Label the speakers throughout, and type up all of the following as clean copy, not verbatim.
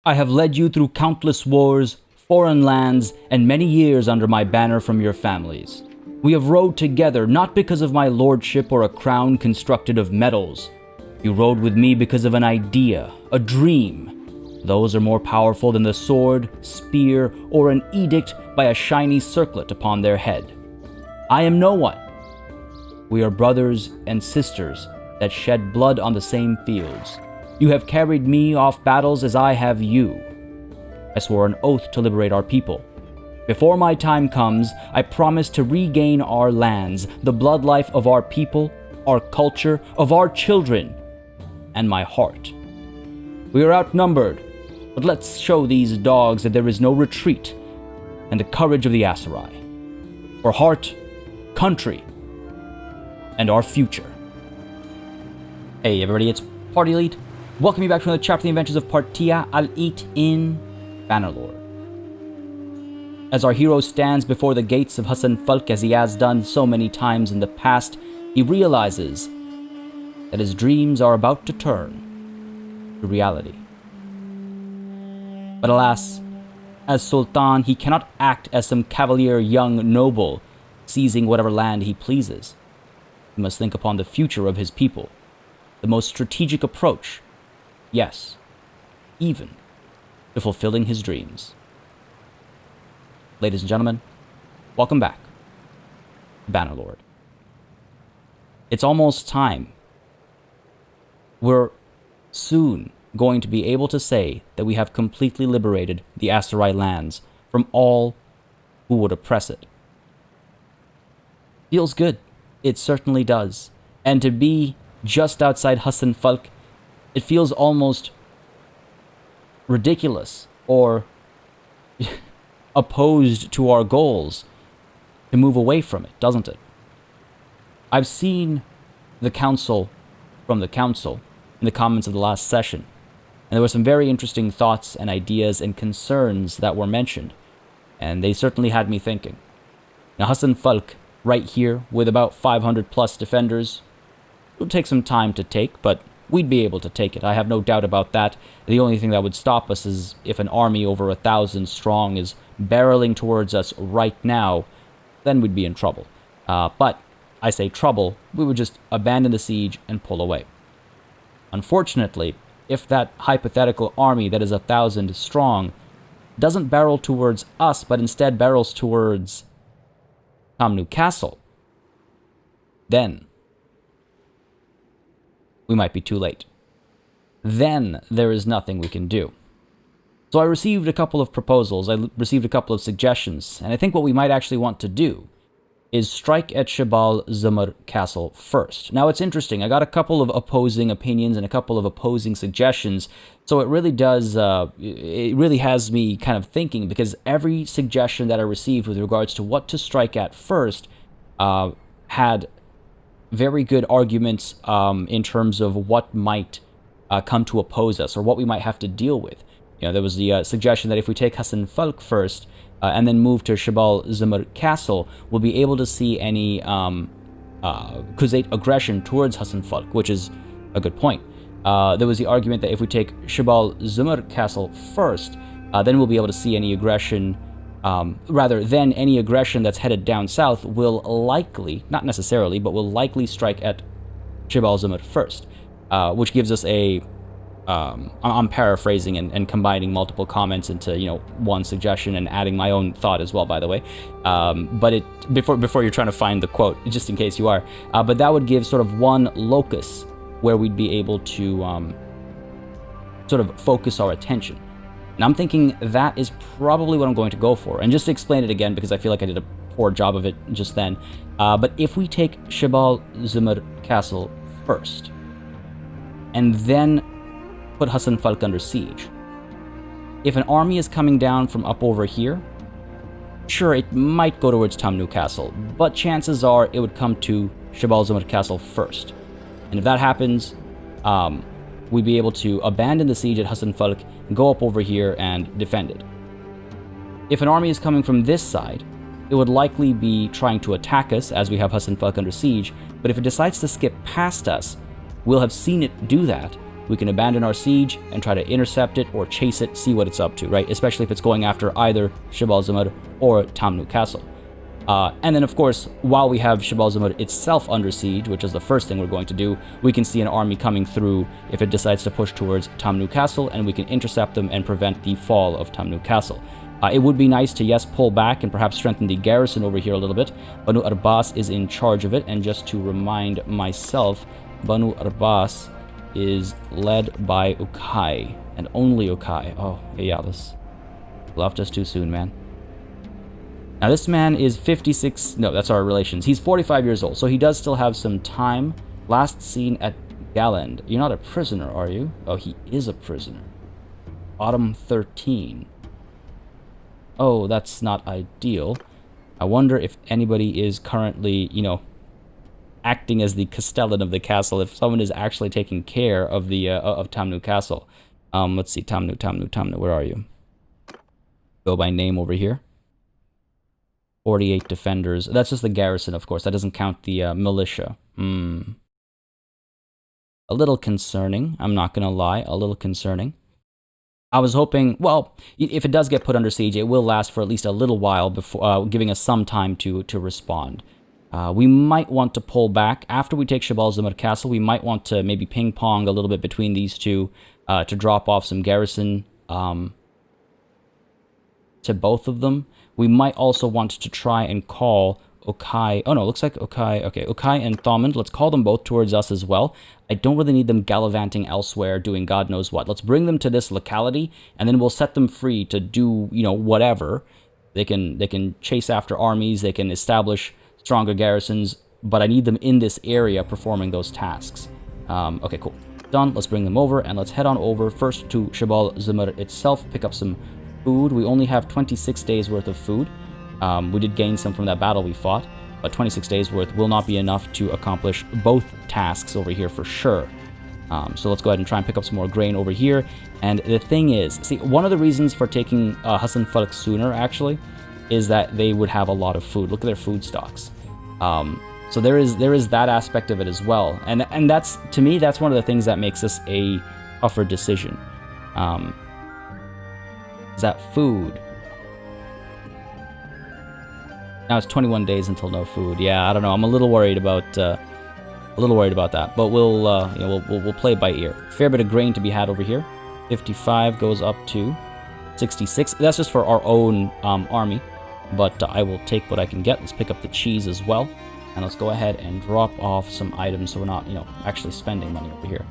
Speaker 1: I have led you through countless wars, foreign lands, and many years under my banner from your families. We have rode together not because of my lordship or a crown constructed of metals. You rode with me because of an idea, a dream. Those are more powerful than the sword, spear, or an edict by a shiny circlet upon their head. I am no one. We are brothers and sisters that shed blood on the same fields. You have carried me off battles as I have you. I swore an oath to liberate our people. Before my time comes, I promise to regain our lands, the blood life of our people, our culture, of our children, and my heart. We are outnumbered, but let's show these dogs that there is no retreat, and the courage of the Aserai. For heart, country, and our future. Hey everybody, it's Party Elite. Welcome you back to another chapter of the adventures of Partia al-Eat in Bannerlord. As our hero stands before the gates of Hassanfalk as he has done so many times in the past, he realizes that his dreams are about to turn to reality. But alas, as Sultan, he cannot act as some cavalier young noble, seizing whatever land he pleases. He must think upon the future of his people, the most strategic approach, yes, even to fulfilling his dreams. Ladies and gentlemen, welcome back to Bannerlord. It's almost time. We're soon going to be able to say that we have completely liberated the Aserai lands from all who would oppress it. Feels good. It certainly does. And to be just outside Hassanfalk, it feels almost ridiculous or opposed to our goals to move away from it, doesn't it? I've seen the council from the council in the comments of the last session, and there were some very interesting thoughts and ideas and concerns that were mentioned, and they certainly had me thinking. Now Hassanfalk, right here, with about 500 plus defenders, it would take some time to take, but we'd be able to take it. I have no doubt about that. The only thing that would stop us is if an army over 1,000 strong is barreling towards us right now, then we'd be in trouble. But I say trouble, we would just abandon the siege and pull away. Unfortunately, if that hypothetical army that is 1,000 strong doesn't barrel towards us, but instead barrels towards Tamnu Castle, then we might be too late. Then there is nothing we can do. So I received a couple of proposals, I received a couple of suggestions, and I think what we might actually want to do is strike at Shibal Zumar Castle first. Now it's interesting, I got a couple of opposing opinions and a couple of opposing suggestions, so it really does, it really has me kind of thinking, because every suggestion that I received with regards to what to strike at first had very good arguments in terms of what might come to oppose us, or what we might have to deal with. You know, there was the suggestion that if we take Hassanfalk first, and then move to Shibal Zumar Castle, we'll be able to see any Khuzait aggression towards Hassanfalk, which is a good point. There was the argument that if we take Shibal Zumar Castle first, then we'll be able to see any aggression, then any aggression that's headed down south will likely, not necessarily, but will likely strike at Shibal Zumar first, which gives us a I'm paraphrasing and combining multiple comments into, you know, one suggestion and adding my own thought as well, by the way. But before you're trying to find the quote, just in case you are, but that would give sort of one locus where we'd be able to sort of focus our attention. And I'm thinking that is probably what I'm going to go for. And just to explain it again, because I feel like I did a poor job of it just then, but if we take Shibal Zumar Castle first, and then put Hassanfalk under siege. If an army is coming down from up over here, sure, it might go towards Tamnu Castle, but chances are it would come to Shibal Zumar Castle first. And if that happens, we'd be able to abandon the siege at Hassanfalk and go up over here and defend it. If an army is coming from this side, it would likely be trying to attack us as we have Hassanfalk under siege, but if it decides to skip past us, we'll have seen it do that, we can abandon our siege and try to intercept it or chase it, see what it's up to, right? Especially if it's going after either Shibal Zumar or Tamnu Castle. And then, of course, while we have Shibal Zumar itself under siege, which is the first thing we're going to do, we can see an army coming through if it decides to push towards Tamnu Castle, and we can intercept them and prevent the fall of Tamnu Castle. It would be nice to, yes, pull back and perhaps strengthen the garrison over here a little bit. Banu Arbas is in charge of it, and just to remind myself, Banu Arbas is led by Ukai, and only Ukai. Oh, yeah, this left us too soon, man. Now, this man is 56... No, that's our relations. He's 45 years old, so he does still have some time. Last seen at Galand. You're not a prisoner, are you? Oh, he is a prisoner. Autumn 13. Oh, that's not ideal. I wonder if anybody is currently, you know, acting as the castellan of the castle, if someone is actually taking care of the of Tamnu Castle. Let's see, Tamnu, where are you? Go by name over here. 48 defenders. That's just the garrison, of course. That doesn't count the militia. A little concerning. I'm not gonna lie, a little concerning. I was hoping, well, if it does get put under siege, it will last for at least a little while before giving us some time to respond. We might want to pull back. After we take Shibal Zumar Castle, we might want to maybe ping-pong a little bit between these two to drop off some garrison to both of them. We might also want to try and call Ukai. Oh no, looks like Ukai. Okay, Ukai and Thomond. Let's call them both towards us as well. I don't really need them gallivanting elsewhere, doing God knows what. Let's bring them to this locality, and then we'll set them free to do, you know, whatever. They can chase after armies. They can establish stronger garrisons. But I need them in this area performing those tasks. Okay, cool. Done. Let's bring them over, and let's head on over first to Shibal Zumar itself. Pick up some food. We only have 26 days worth of food. We did gain some from that battle we fought, but 26 days worth will not be enough to accomplish both tasks over here for sure. So let's go ahead and try and pick up some more grain over here. And the thing is, see, one of the reasons for taking Hassanfalk sooner, actually, is that they would have a lot of food. Look at their food stocks. So there is that aspect of it as well. And that's, to me, that's one of the things that makes this a tougher decision. Is that food? Now it's 21 days until no food. Yeah, I don't know. I'm a little worried about that. But we'll you know, we'll play it by ear. Fair bit of grain to be had over here. 55 goes up to 66. That's just for our own army. But I will take what I can get. Let's pick up the cheese as well, and let's go ahead and drop off some items so we're not, you know, actually spending money over here.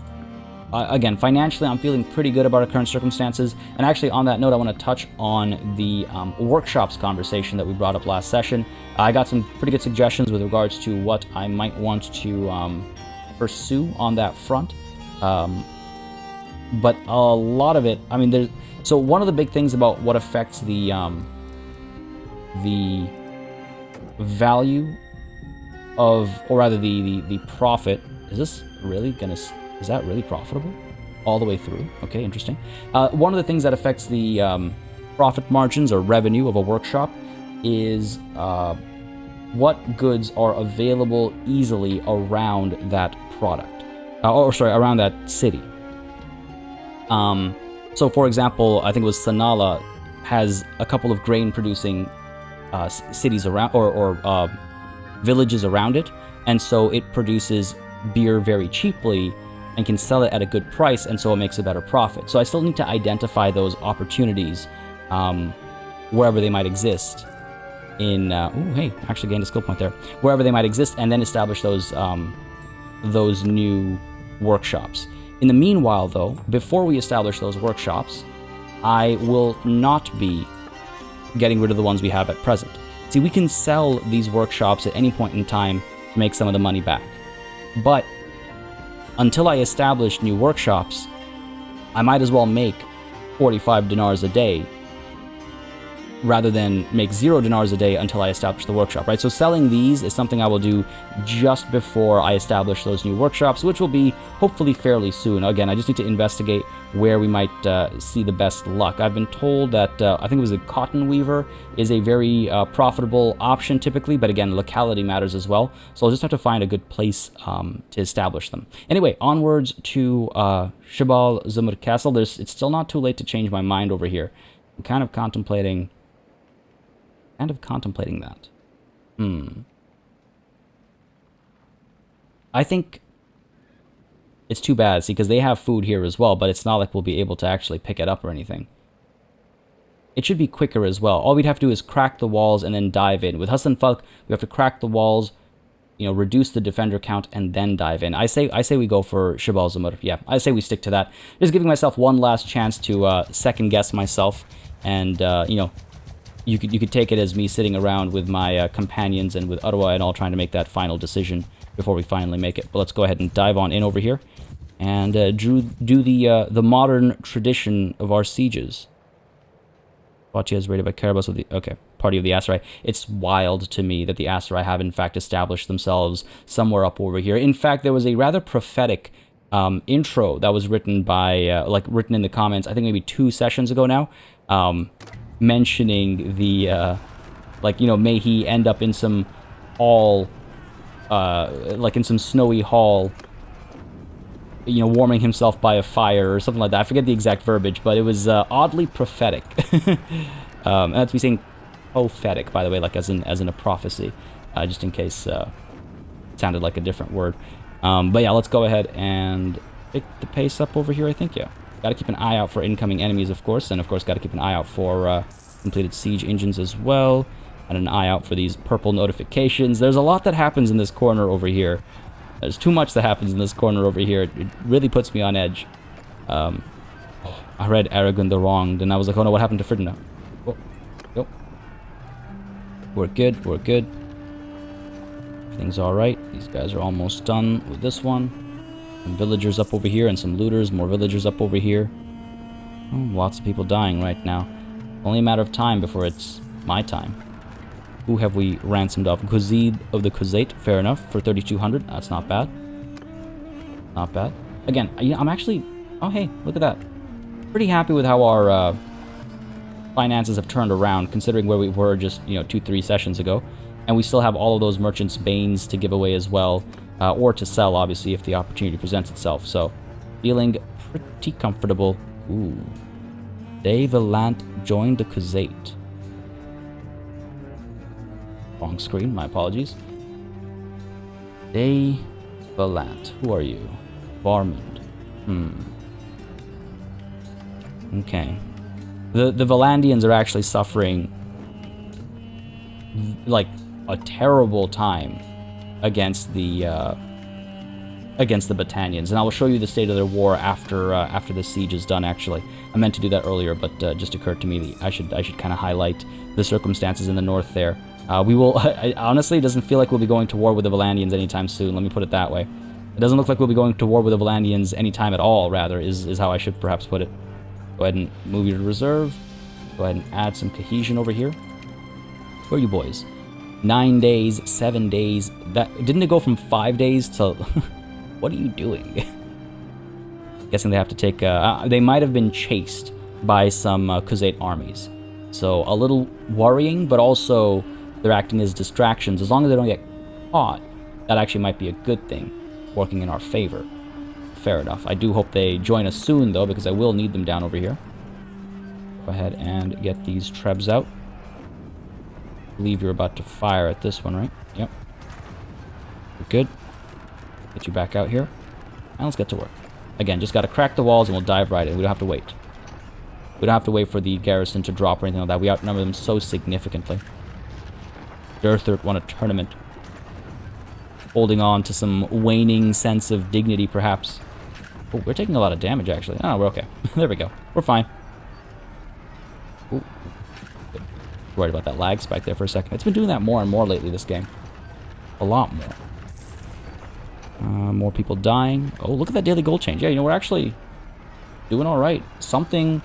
Speaker 1: Again, financially, I'm feeling pretty good about our current circumstances. And actually, on that note, I want to touch on the workshops conversation that we brought up last session. I got some pretty good suggestions with regards to what I might want to pursue on that front. But a lot of it, I mean, there's... So one of the big things about what affects the value of, or rather the profit, is this really gonna... Is that really profitable? All the way through? Okay, interesting. One of the things that affects the profit margins or revenue of a workshop is what goods are available easily around that product. Around that city. So, for example, I think it was Sanala has a couple of grain-producing cities around, or villages around it, and so it produces beer very cheaply and can sell it at a good price, and so it makes a better profit. So I still need to identify those opportunities wherever they might exist. Oh, hey, actually gained a skill point there. Wherever they might exist, and then establish those new workshops. In the meanwhile, though, before we establish those workshops, I will not be getting rid of the ones we have at present. See, we can sell these workshops at any point in time to make some of the money back. But until I establish new workshops, I might as well make 45 dinars a day rather than make 0 dinars a day until I establish the workshop, right? So selling these is something I will do just before I establish those new workshops, which will be hopefully fairly soon. Again, I just need to investigate where we might see the best luck. I've been told that, I think it was a cotton weaver is a very profitable option typically, but again, locality matters as well. So I'll just have to find a good place to establish them. Anyway, onwards to Shibal Zumar Castle. It's still not too late to change my mind over here. I'm kind of contemplating that. I think it's too bad, see, because they have food here as well, but it's not like we'll be able to actually pick it up or anything. It should be quicker as well. All we'd have to do is crack the walls and then dive in. With Hassanfalk, we have to crack the walls, you know, reduce the defender count, and then dive in. I say we go for Shibal Zumar. Yeah, I say we stick to that. Just giving myself one last chance to second guess myself, and you know, you could take it as me sitting around with my companions and with Aserai and all trying to make that final decision before we finally make it. But let's go ahead and dive on in over here and do the modern tradition of our sieges. Batia is raided by Karabas of the party of the Aserai. It's wild to me that the Aserai have in fact established themselves somewhere up over here. In fact, there was a rather prophetic intro that was written by written in the comments, I think maybe 2 sessions ago now, mentioning the like, you know, may he end up in some hall, like in some snowy hall, you know, warming himself by a fire or something like that. I forget the exact verbiage, but it was oddly prophetic. And that's me saying prophetic, by the way, like as in a prophecy, just in case it sounded like a different word. But yeah, let's go ahead and pick the pace up over here, I think, yeah. Got to keep an eye out for incoming enemies, of course, and of course got to keep an eye out for completed siege engines as well, and an eye out for these purple notifications. There's a lot that happens in this corner over here. There's too much that happens in this corner over here. It really puts me on edge. I read Aragon the wronged, and I was like, oh no, what happened to Ferdinand? Oh, yep. We're good, we're good. Everything's alright. These guys are almost done with this one. Some villagers up over here and some looters, more villagers up over here. Oh, lots of people dying right now. Only a matter of time before it's my time. Who have we ransomed off? Khuzid of the Khuzait, fair enough, for 3,200. That's not bad. Not bad. Again, I'm actually... Oh, hey, look at that. Pretty happy with how our finances have turned around, considering where we were just, you know, 2-3 sessions ago. And we still have all of those merchants' banes to give away as well. Or to sell, obviously, if the opportunity presents itself. So, feeling pretty comfortable. Ooh. De Valant joined the Khuzait. Wrong screen, my apologies. De Valant. Who are you? Varmund. Okay. The Valandians are actually suffering like a terrible time against the Battanians, and I will show you the state of their war after the siege is done. Actually, I meant to do that earlier, but just occurred to me that I should kind of highlight the circumstances in the north there. We will honestly, it doesn't feel like we'll be going to war with the Valandians anytime soon. Let me put it that way. It doesn't look like we'll be going to war with the Valandians anytime at all. Rather, is how I should perhaps put it. Go ahead and move you to reserve. Go ahead and add some cohesion over here. Where are you boys? 9 days, 7 days. That didn't it go from 5 days to? What are you doing? Guessing they have to take. They might have been chased by some Khuzait armies, so a little worrying, but also they're acting as distractions. As long as they don't get caught, that actually might be a good thing, working in our favor. Fair enough. I do hope they join us soon, though, because I will need them down over here. Go ahead and get these trebs out. I believe you're about to fire at this one, right? Yep. We're good. Get you back out here. And let's get to work. Again, just got to crack the walls and we'll dive right in. We don't have to wait. We don't have to wait for the garrison to drop or anything like that. We outnumber them so significantly. Durthert won a tournament. Holding on to some waning sense of dignity, perhaps. Oh, we're taking a lot of damage, actually. Oh, we're okay. There we go. We're fine. Ooh. Worried about that lag spike there for a second. It's been doing that more and more lately, this game. A lot more. More people dying. Oh, look at that daily gold change. Yeah, you know, we're actually doing all right. Something...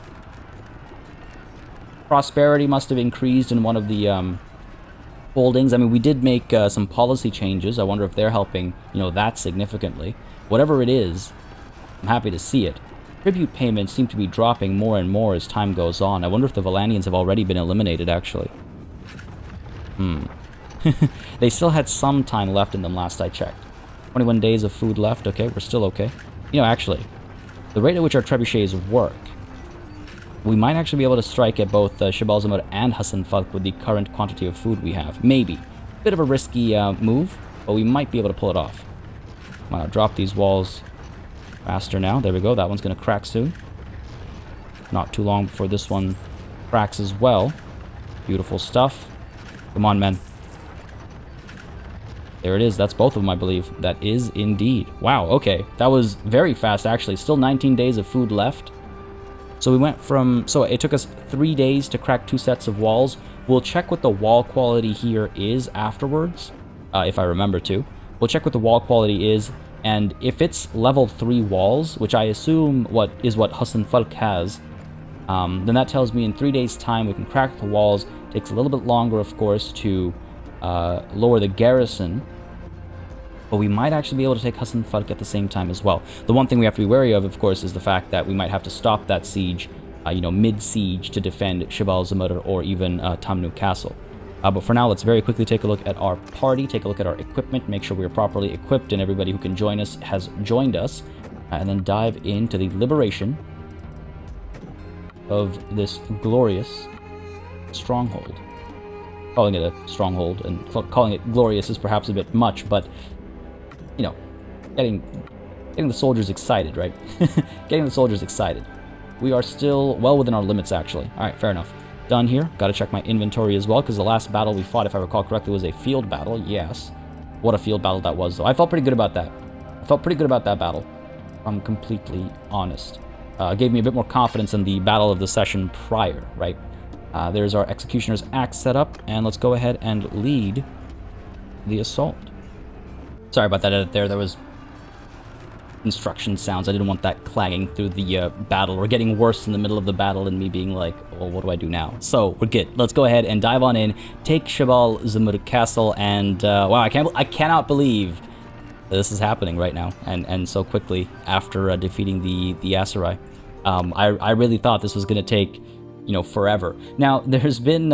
Speaker 1: Prosperity must have increased in one of the holdings. I mean, we did make some policy changes. I wonder if they're helping, you know, that significantly. Whatever it is, I'm happy to see it. tribute payments seem to be dropping more and more as time goes on. I wonder if the Valanians have already been eliminated, actually. They still had some time left in them last I checked. 21 days of food left. Okay, we're still okay. You know, actually, the rate at which our trebuchets work, we might actually be able to strike at both Shibal, Zumar, and Hassanfalk with the current quantity of food we have. Maybe. Bit of a risky move, but we might be able to pull it off. Come on, I'll drop these walls faster now. There we go. That one's going to crack soon. Not too long before this one cracks as well. Beautiful stuff. Come on, men. There it is. That's both of them, I believe. That is indeed. Wow, okay. That was very fast, actually. Still 19 days of food left. So we went from... So it took us 3 days to crack 2 sets of walls. We'll check what the wall quality here is afterwards, if I remember to. We'll check what the wall quality is, and if it's level 3 walls, which I assume is what Hassanfalk has, then that tells me in 3 days' time we can crack the walls. Takes a little bit longer, of course, to lower the garrison, but we might actually be able to take Hassanfalk at the same time as well. The one thing we have to be wary of course, is the fact that we might have to stop that siege, mid-siege to defend Shibal, Zumar, or even Tamnu Castle. But for now, let's very quickly take a look at our party, take a look at our equipment, make sure we are properly equipped and everybody who can join us has joined us, and then dive into the liberation of this glorious stronghold. Calling it a stronghold and calling it glorious is perhaps a bit much, but, getting the soldiers excited, right? Getting the soldiers excited. We are still well within our limits, actually. Alright, fair enough. Done here. Gotta check my inventory as well, because the last battle we fought, if I recall correctly, was a field battle. Yes. What a field battle that was, though. I felt pretty good about that. I felt pretty good about that battle, if I'm completely honest. Gave me a bit more confidence in the battle of the session prior, right? There's our Executioner's Axe set up, and let's go ahead and lead the assault. Sorry about that edit there. There was instruction sounds. I didn't want that clanging through the battle, or getting worse in the middle of the battle and me being like, well, what do I do now? So, we're good. Let's go ahead and dive on in, take Shibal, Zumar Castle, and wow, I cannot believe this is happening right now, and so quickly after defeating the Aserai. I really thought this was going to take, forever. Now, there's been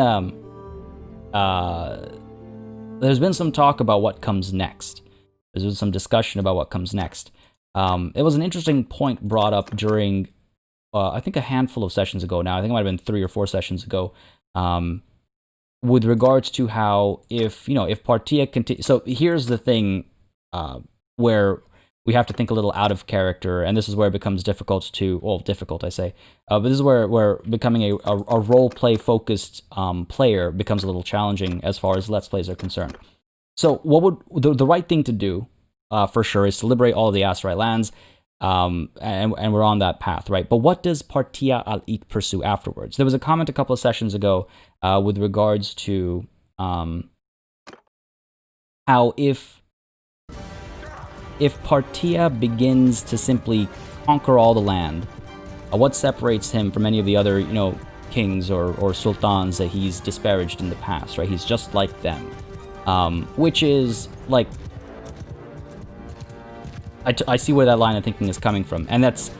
Speaker 1: some talk about what comes next. There's been some discussion about what comes next. It was an interesting point brought up during, I think a handful of sessions ago now. I think it might have been 3 or 4 sessions ago, with regards to how if Partia continues. So here's the thing, where we have to think a little out of character, and this is where it becomes difficult to, well, difficult I say, but this is where becoming a role-play focused player becomes a little challenging as far as Let's Plays are concerned. So what would the right thing to do, for sure, is to liberate all of the Aserai lands, and we're on that path, right? But what does Partia al-It pursue afterwards? There was a comment a couple of sessions ago with regards to how if Partia begins to simply conquer all the land, what separates him from any of the other, kings or sultans that he's disparaged in the past, right? He's just like them, which is like, I see where that line of thinking is coming from, and that's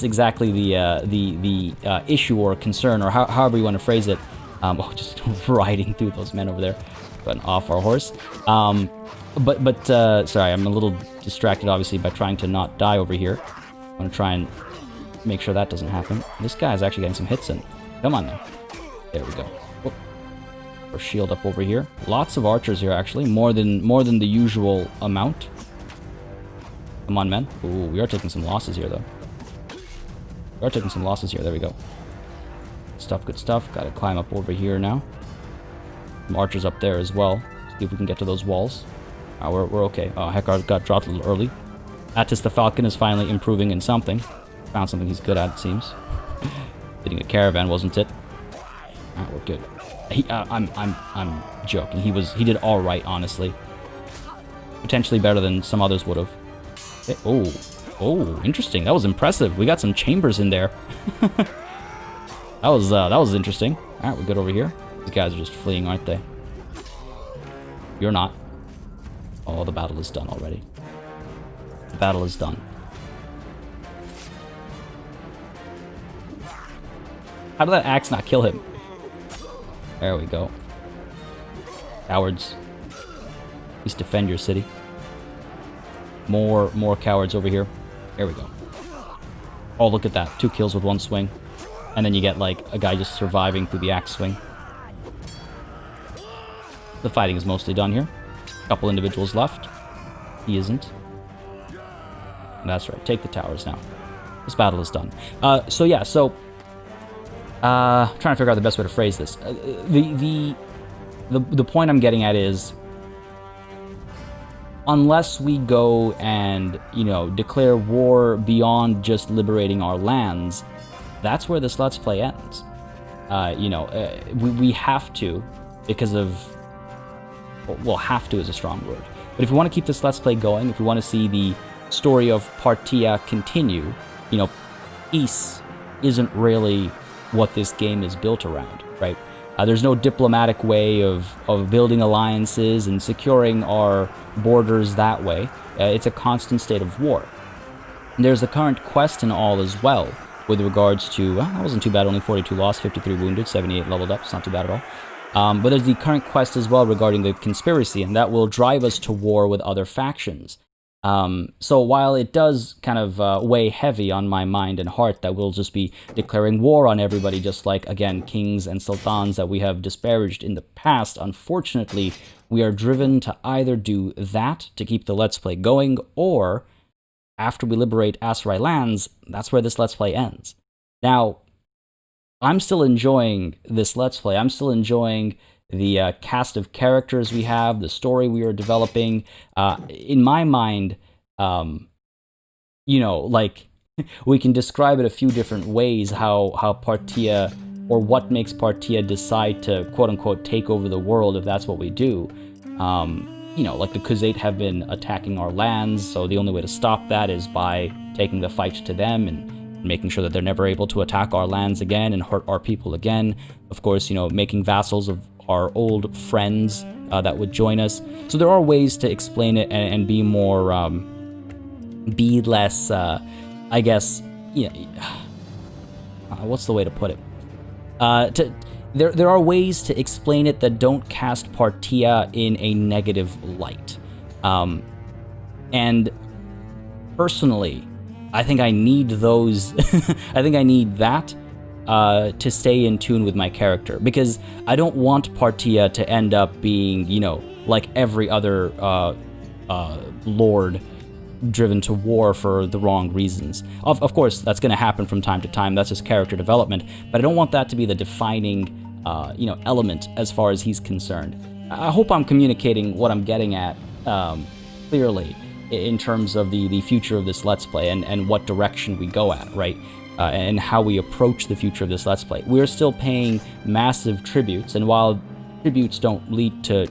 Speaker 1: exactly the issue or concern, or however you want to phrase it. Just riding through those men over there, but off our horse. But sorry, I'm a little distracted, obviously, by trying to not die over here. I'm gonna try and make sure that doesn't happen. This guy's actually getting some hits in. Come on now. There we go. Whoop. Our shield up over here. Lots of archers here, actually, more than the usual amount. Come on, men. Ooh, we are taking some losses here, though. We are taking some losses here. There we go. Good stuff. Gotta climb up over here now. Some archers up there as well. See if we can get to those walls. We're okay. Oh, Hekar got dropped a little early. Attis the Falcon is finally improving in something. Found something he's good at, it seems. Hitting a caravan, wasn't it? We're good. I'm joking. He did all right, honestly. Potentially better than some others would have. Okay. Oh, interesting. That was impressive. We got some chambers in there. that was interesting. All right, we're good over here. These guys are just fleeing, aren't they? You're not. Oh, the battle is done already. The battle is done. How did that axe not kill him? There we go. Cowards. At least defend your city. More cowards over here. There we go. Oh, look at that. 2 kills with 1 swing. And then you get, like, a guy just surviving through the axe swing. The fighting is mostly done here. A couple individuals left. He isn't. That's right. Take the towers now. This battle is done. So yeah, so... trying to figure out the best way to phrase this. The point I'm getting at is... unless we go and, you know, declare war beyond just liberating our lands, that's where this Let's Play ends. You know, we have to, because of... well, have to is a strong word. But if we want to keep this Let's Play going, if we want to see the story of Partia continue, you know, peace isn't really what this game is built around, right? There's no diplomatic way of building alliances and securing our borders that way. It's a constant state of war. And there's a current quest and all as well, with regards to, well, that wasn't too bad, only 42 lost, 53 wounded, 78 leveled up, it's not too bad at all. But there's the current quest as well regarding the conspiracy, and that will drive us to war with other factions. So while it does kind of weigh heavy on my mind and heart that we'll just be declaring war on everybody, just like, again, kings and sultans that we have disparaged in the past, unfortunately, we are driven to either do that to keep the Let's Play going, or after we liberate Aserai lands, that's where this Let's Play ends. Now, I'm still enjoying this Let's Play. I'm still enjoying the cast of characters we have, the story we are developing. In my mind, you know, like, we can describe it a few different ways, how Partia, or what makes Partia decide to, quote-unquote, take over the world, if that's what we do. You know, like the Khuzait have been attacking our lands, so the only way to stop that is by taking the fight to them and making sure that they're never able to attack our lands again and hurt our people again. Of course, you know, making vassals of our old friends that would join us. So there are ways to explain it and be more, be less, I guess, yeah, what's the way to put it? There are ways to explain it that don't cast Partia in a negative light. And personally, I think I need those, I think I need that to stay in tune with my character, because I don't want Partia to end up being, you know, like every other lord driven to war for the wrong reasons. Of course, that's going to happen from time to time. That's just character development. But I don't want that to be the defining, you know, element as far as he's concerned. I hope I'm communicating what I'm getting at clearly in terms of the future of this Let's Play and what direction we go at, right? And how we approach the future of this Let's Play. We're still paying massive tributes, and while tributes don't lead to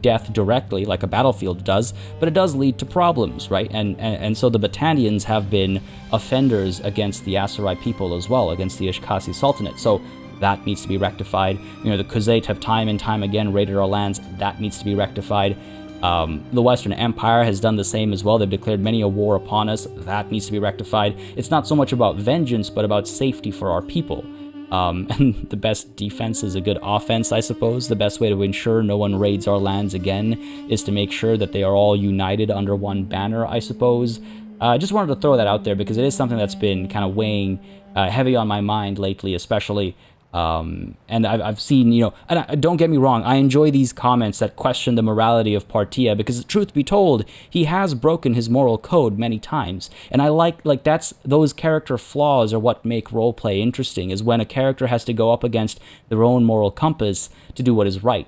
Speaker 1: death directly like a battlefield does, but it does lead to problems, right? And so the Battanians have been offenders against the Aserai people as well, against the Ishkasi Sultanate, so that needs to be rectified. You know, the Khuzait have time and time again raided our lands. That needs to be rectified. The Western Empire has done the same as well. They've declared many a war upon us. That needs to be rectified. It's not so much about vengeance, but about safety for our people. And the best defense is a good offense, I suppose. The best way to ensure no one raids our lands again is to make sure that they are all united under one banner, I suppose. I just wanted to throw that out there because it is something that's been kind of weighing heavy on my mind lately, especially. And I've seen, you know, and don't get me wrong, I enjoy these comments that question the morality of Partia, because truth be told, he has broken his moral code many times. And I like those character flaws are what make roleplay interesting, is when a character has to go up against their own moral compass to do what is right.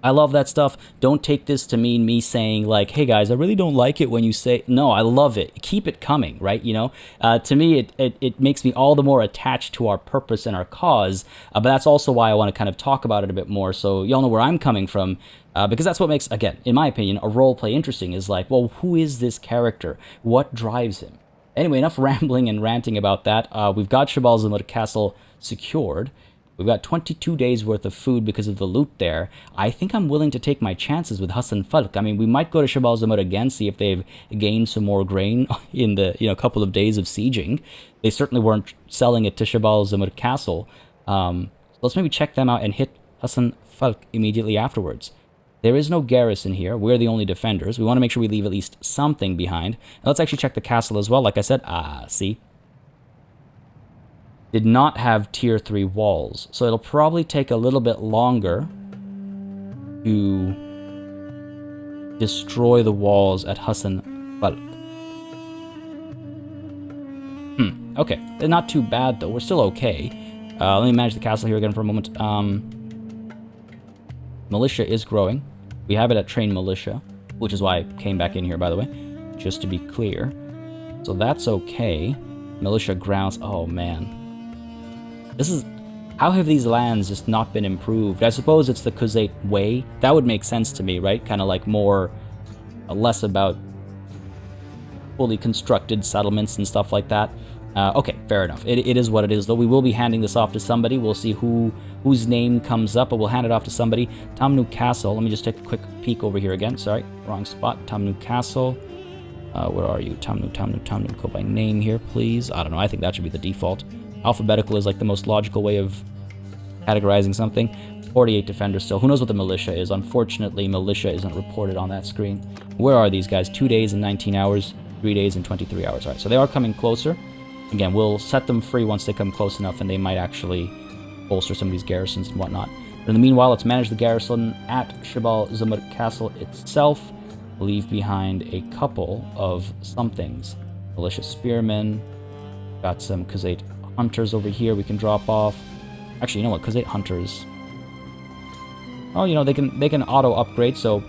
Speaker 1: I love that stuff. Don't take this to mean me saying, like, hey guys, I really don't like it when you say... No, I love it. Keep it coming, right? You know, to me, it makes me all the more attached to our purpose and our cause. But that's also why I want to kind of talk about it a bit more, so y'all know where I'm coming from. Because that's what makes, again, in my opinion, a roleplay interesting, is like, well, who is this character? What drives him? Anyway, enough rambling and ranting about that. We've got Shibal Zumar Castle secured, We've got 22 days worth of food because of the loot there. I think I'm willing to take my chances with Hassanfalk. I mean, we might go to Shibal Zumar again, see if they've gained some more grain in the couple of days of sieging. They certainly weren't selling it to Shibal Zumar Castle. Let's maybe check them out and hit Hassanfalk immediately afterwards. There is no garrison here. We're the only defenders. We want to make sure we leave at least something behind. Now, let's actually check the castle as well. Like I said, see? Did not have tier 3 walls. So it'll probably take a little bit longer to destroy the walls at Hassanfalk. Okay. They're not too bad, though. We're still okay. Let me manage the castle here again for a moment. Militia is growing. We have it at trained militia, which is why I came back in here, by the way, just to be clear. So that's okay. Militia grounds. Oh, man. This is... How have these lands just not been improved? I suppose it's the Khuzait way. That would make sense to me, right? Kind of like more... less about fully constructed settlements and stuff like that. Okay, fair enough. It is what it is, though. We will be handing this off to somebody. We'll see whose name comes up, but we'll hand it off to somebody. Tamnu Castle. Let me just take a quick peek over here again. Sorry, wrong spot. Tamnu Castle. Where are you? Tamnu. Go by name here, please. I don't know. I think that should be the default. Alphabetical is like the most logical way of categorizing something. 48 defenders still. Who knows what the militia is? Unfortunately, militia isn't reported on that screen. Where are these guys? 2 days and 19 hours. 3 days and 23 hours. All right, so they are coming closer. Again, we'll set them free once they come close enough, and they might actually bolster some of these garrisons and whatnot. But in the meanwhile, let's manage the garrison at Shibal Zumar Castle itself. Leave behind a couple of somethings. Militia spearmen. Got some Khuzait hunters over here we can drop off. Actually, you know what? Khuzait hunters. Oh, they can auto upgrade, so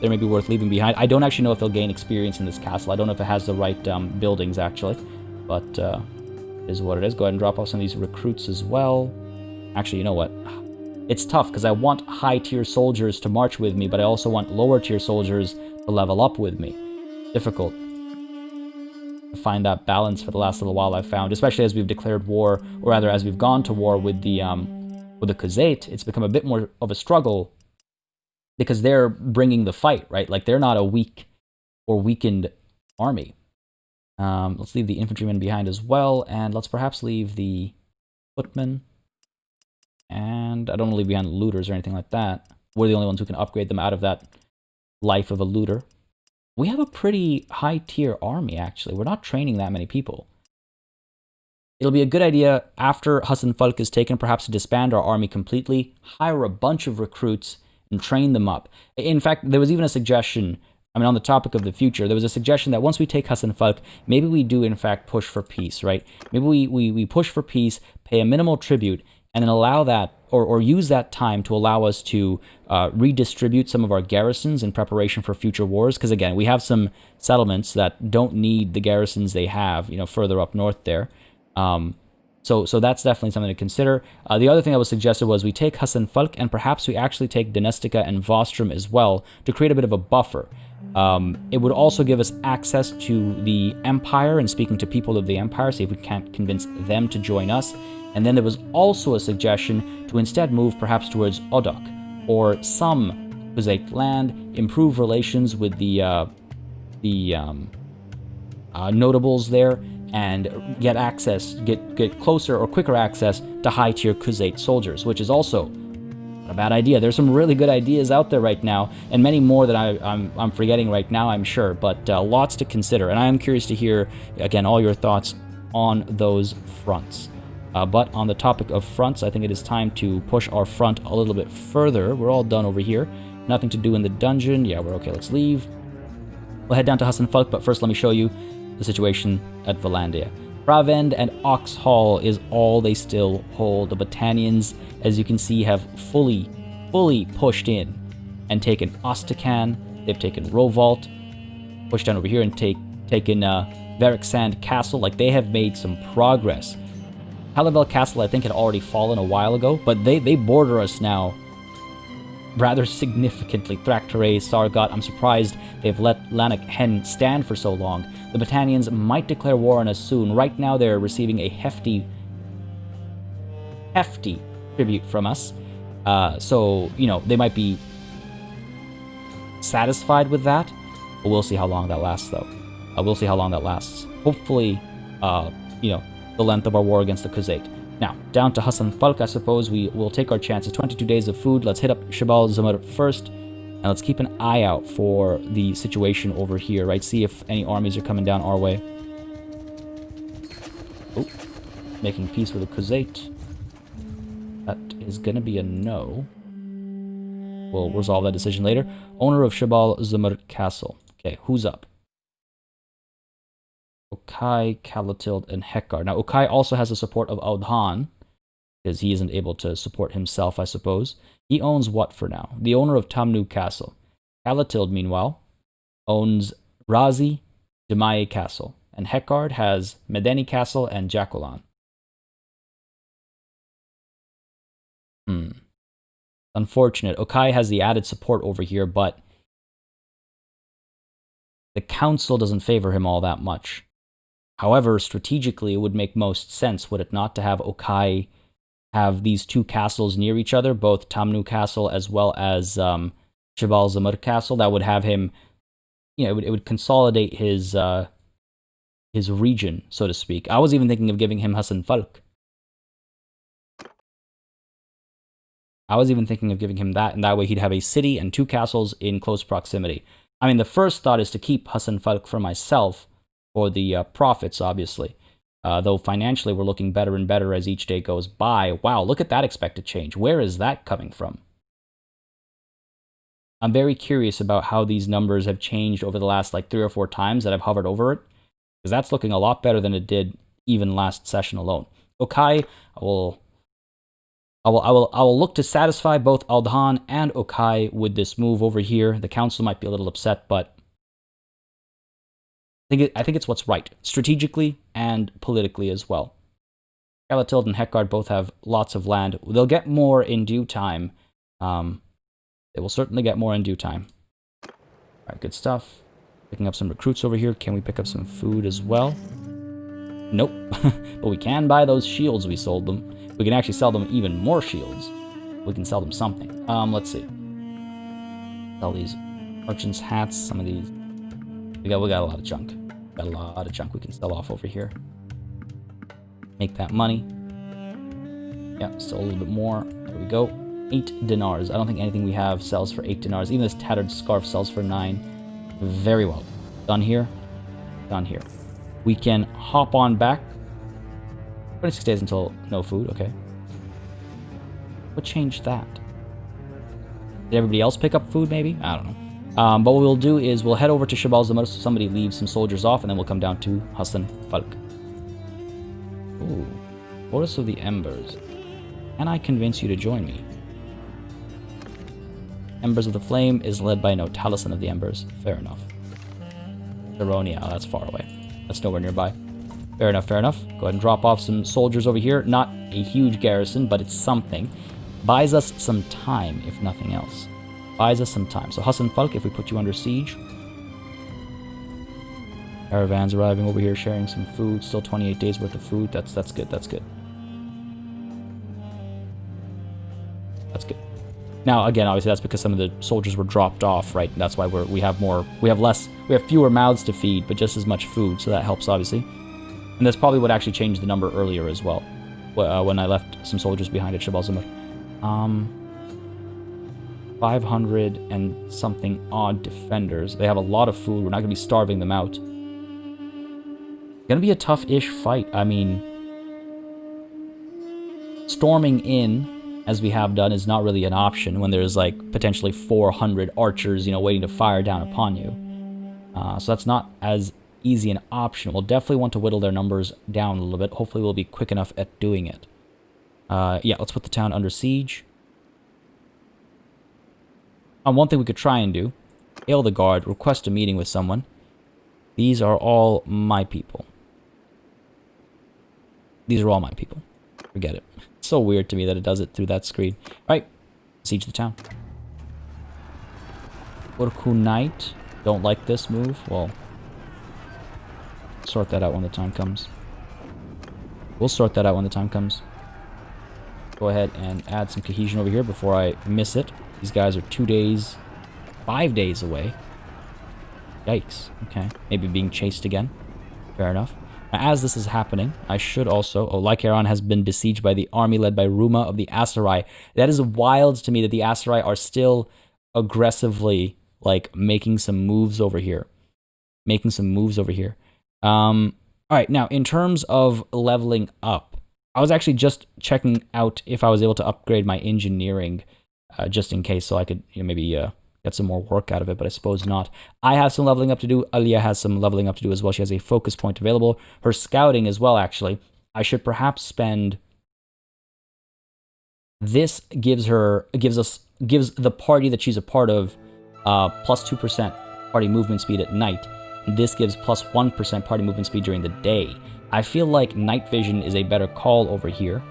Speaker 1: they may be worth leaving behind. I don't actually know if they'll gain experience in this castle. I don't know if it has the right buildings, actually. But it is what it is. Go ahead and drop off some of these recruits as well. Actually, you know what? It's tough because I want high-tier soldiers to march with me, but I also want lower-tier soldiers to level up with me. Difficult to find that balance for the last little while, I've found, especially as we've declared war, or rather as we've gone to war with the Khuzait. It's become a bit more of a struggle because they're bringing the fight, right? Like, they're not a weak or weakened army. Let's leave the infantrymen behind as well, and let's perhaps leave the footmen. And I don't want to leave behind looters or anything like that. We're the only ones who can upgrade them out of that life of a looter. We have a pretty high-tier army, actually. We're not training that many people. It'll be a good idea, after Hassanfalk is taken, perhaps to disband our army completely, hire a bunch of recruits, and train them up. In fact, there was even a suggestion... on the topic of the future, there was a suggestion that once we take Hassanfalk, maybe we do, in fact, push for peace, right? Maybe we push for peace, pay a minimal tribute, and then allow that, or use that time to allow us to redistribute some of our garrisons in preparation for future wars. Because, again, we have some settlements that don't need the garrisons they have, further up north there. So that's definitely something to consider. The other thing that was suggested was we take Hassanfalk, and perhaps we actually take Donestica and Vostrom as well to create a bit of a buffer. It would also give us access to the Empire and speaking to people of the Empire, see if we can't convince them to join us. And then there was also a suggestion to instead move perhaps towards Odok or some Khuzait land, improve relations with the notables there, and get access, get closer or quicker access to high-tier Khuzait soldiers, which is also a bad idea. There's some really good ideas out there right now, and many more that I'm forgetting right now, I'm sure, but lots to consider. And I am curious to hear, again, all your thoughts on those fronts. But on the topic of fronts, I think it is time to push our front a little bit further. We're all done over here. Nothing to do in the dungeon. Yeah, we're okay. Let's leave. We'll head down to Hassanfalk, but first let me show you the situation at Valandia. Pravend and Oxhall is all they still hold. The Battanians, as you can see, have fully pushed in and taken Ostakan. They've taken Rovault, pushed down over here and taken Veriksand Castle. Like, they have made some progress. Halavel Castle, I think, had already fallen a while ago, but they border us now rather significantly. Thraktaray, Sargot, I'm surprised they've let Lanark Hen stand for so long. The Battanians might declare war on us soon. Right now, they're receiving a hefty tribute from us. So, you know, they might be satisfied with that, but we'll see how long that lasts, though. We'll see how long that lasts. Hopefully, you know, the length of our war against the Khuzait. Now, down to Hassanfalk, I suppose we will take our chances. 22 days of food. Let's hit up Shibal Zumar first, and let's keep an eye out for the situation over here, right? See if any armies are coming down our way. Oh, making peace with the Khuzait. That is gonna be a no. We'll resolve that decision later. Owner of Shibal Zumar Castle. Okay, who's up? Okai, Kalatild, and Hekar. Now, Okai also has the support of Audhan, because he isn't able to support himself, I suppose. He owns what for now? The owner of Tamnu Castle. Kalatild, meanwhile, owns Razi, Demaye Castle. And Hekard has Medeni Castle and Jacolan. Unfortunate. Okai has the added support over here, but the council doesn't favor him all that much. However, strategically, it would make most sense, would it not, to have Okai have these two castles near each other, both Tamnu Castle as well as Shibal Zumar Castle? That would have him, you know, it would consolidate his region, so to speak. I was even thinking of giving him Hassanfalk. I was even thinking of giving him that, and that way he'd have a city and two castles in close proximity. I mean, the first thought is to keep Hassanfalk for myself, for the profits, obviously. Though financially we're looking better and better as each day goes by. Wow, look at that expected change. Where is that coming from? I'm very curious about how these numbers have changed over the last like 3 or 4 times that I've hovered over it, because that's looking a lot better than it did even last session alone. Okai, I will look to satisfy both Aldhan and Okai with this move over here. The council might be a little upset, but I think it's what's right, strategically and politically as well. Kalatild and Hekard both have lots of land. They'll get more in due time. They will certainly get more in due time. All right, good stuff. Picking up some recruits over here. Can we pick up some food as well? Nope. But we can buy those shields we sold them. We can actually sell them even more shields. We can sell them something. Let's see. Sell these merchants' hats, some of these. We got a lot of junk. Got a lot of junk we can sell off over here. Make that money. Yeah, still a little bit more. There we go. 8 dinars. I don't think anything we have sells for 8 dinars. Even this tattered scarf sells for 9. Very well. Done here. Done here. We can hop on back. 26 days until no food. Okay. What changed that? Did everybody else pick up food, maybe? I don't know. But what we'll do is we'll head over to Shibal Zumar so somebody leaves some soldiers off, and then we'll come down to Hassanfalk. Ooh. Forest of the Embers. Can I convince you to join me? Embers of the Flame is led by no Taliesin of the Embers. Fair enough. Saronia, oh, that's far away. That's nowhere nearby. Fair enough, fair enough. Go ahead and drop off some soldiers over here. Not a huge garrison, but it's something. Buys us some time, if nothing else. Buys us some time. So Hassanfalk, if we put you under siege. Caravans arriving over here, sharing some food. Still 28 days worth of food. That's good, that's good. That's good. Now, again, obviously that's because some of the soldiers were dropped off, right? And that's why we have fewer mouths to feed, but just as much food, so that helps, obviously. And that's probably what actually changed the number earlier as well, when I left some soldiers behind at Shibal Zumar. 500 and something odd defenders. They have a lot of food. We're not going to be starving them out. Gonna be a tough-ish fight. I mean, storming in, as we have done, is not really an option when there's like potentially 400 archers, you know, waiting to fire down upon you. So that's not as easy an option. We'll definitely want to whittle their numbers down a little bit. Hopefully we'll be quick enough at doing it. Yeah, let's put the town under siege. One thing we could try and do, hail the guard, request a meeting with someone. These are all my people. These are all my people. Forget it. It's so weird to me that it does it through that screen. Alright, siege the town. Urku Knight. Don't like this move. Well, sort that out when the time comes. We'll sort that out when the time comes. Go ahead and add some cohesion over here before I miss it. These guys are 2 days, 5 days away. Yikes. Okay. Maybe being chased again. Fair enough. Now, as this is happening, I should also... Oh, Lycaon has been besieged by the army led by Ruma of the Aserai. That is wild to me that the Aserai are still aggressively, like, making some moves over here. Alright, now, in terms of leveling up, I was actually just checking out if I was able to upgrade my engineering, just in case, so I could maybe get some more work out of it, but I suppose not. I have some leveling up to do. Aliyah has some leveling up to do as well. She has a focus point available. Her scouting as well, actually. I should perhaps spend... This gives the party that she's a part of plus 2% party movement speed at night. This gives plus 1% party movement speed during the day. I feel like night vision is a better call over here,